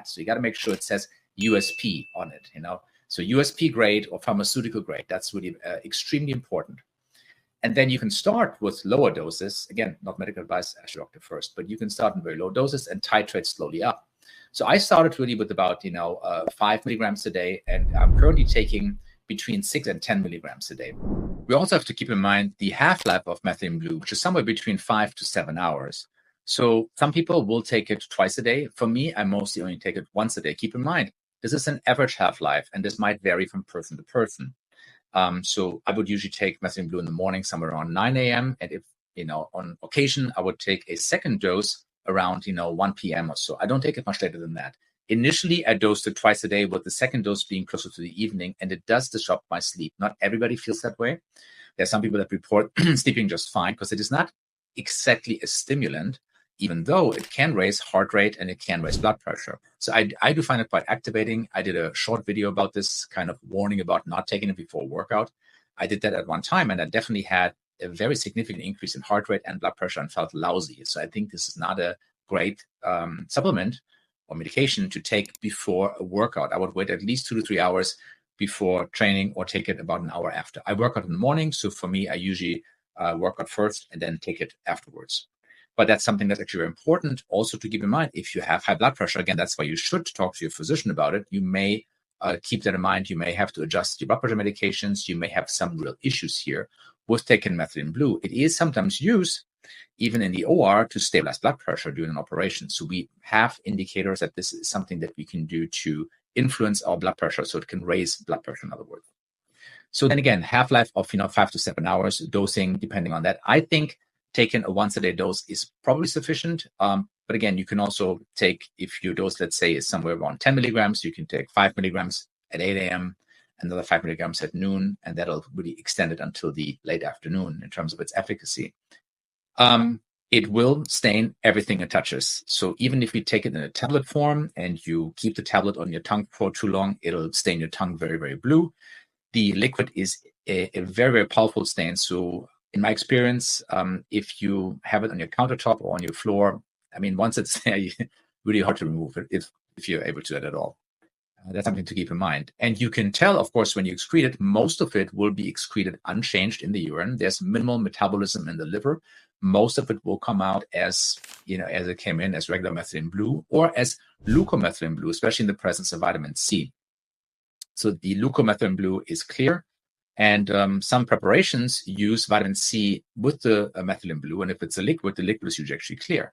So you got to make sure it says USP on it, So USP grade or pharmaceutical grade, that's really extremely important. And then you can start with lower doses. Again, not medical advice, ask your doctor first, but you can start in very low doses and titrate slowly up. So I started really with about, 5 milligrams a day, and I'm currently taking between 6 and 10 milligrams a day. We also have to keep in mind the half-life of methylene blue, which is somewhere between 5 to 7 hours. So some people will take it twice a day. For me, I mostly only take it once a day. Keep in mind, this is an average half-life, and this might vary from person to person. So I would usually take methylene blue in the morning, somewhere around 9 a.m. And if, on occasion, I would take a second dose around, 1 p.m. or so. I don't take it much later than that. Initially, I dosed it twice a day, with the second dose being closer to the evening, and it does disrupt my sleep. Not everybody feels that way. There are some people that report sleeping just fine because it is not exactly a stimulant, even though it can raise heart rate and it can raise blood pressure. So I do find it quite activating. I did a short video about this, kind of warning about not taking it before a workout. I did that at one time, and I definitely had a very significant increase in heart rate and blood pressure and felt lousy. So I think this is not a great supplement or medication to take before a workout. I would wait at least 2 to 3 hours before training, or take it about an hour after. I work out in the morning, so for me, I usually work out first and then take it afterwards. But that's something that's actually very important also to keep in mind. If you have high blood pressure, again, that's why you should talk to your physician about it. You may keep that in mind. You may have to adjust your blood pressure medications. You may have some real issues here with taking methylene blue. It is sometimes used, even in the OR, to stabilize blood pressure during an operation. So we have indicators that this is something that we can do to influence our blood pressure, so it can raise blood pressure, in other words. So then again, half-life of 5 to 7 hours, dosing depending on that. I think taking a once-a-day dose is probably sufficient. But again, you can also take, if your dose, let's say, is somewhere around 10 milligrams, you can take 5 milligrams at 8 a.m., another 5 milligrams at noon, and that'll really extend it until the late afternoon in terms of its efficacy. It will stain everything it touches. So even if you take it in a tablet form and you keep the tablet on your tongue for too long, it'll stain your tongue very, very blue. The liquid is a very, very powerful stain. So in my experience, if you have it on your countertop or on your floor, I mean, once it's there, it's really hard to remove it if you're able to do that at all. That's something to keep in mind. And you can tell, of course, when you excrete it, most of it will be excreted unchanged in the urine. There's minimal metabolism in the liver. Most of it will come out as it came in, as regular methylene blue or as leucomethylene blue, especially in the presence of vitamin C. So the leucomethylene blue is clear. And some preparations use vitamin C with the methylene blue. And if it's a liquid, the liquid is usually actually clear.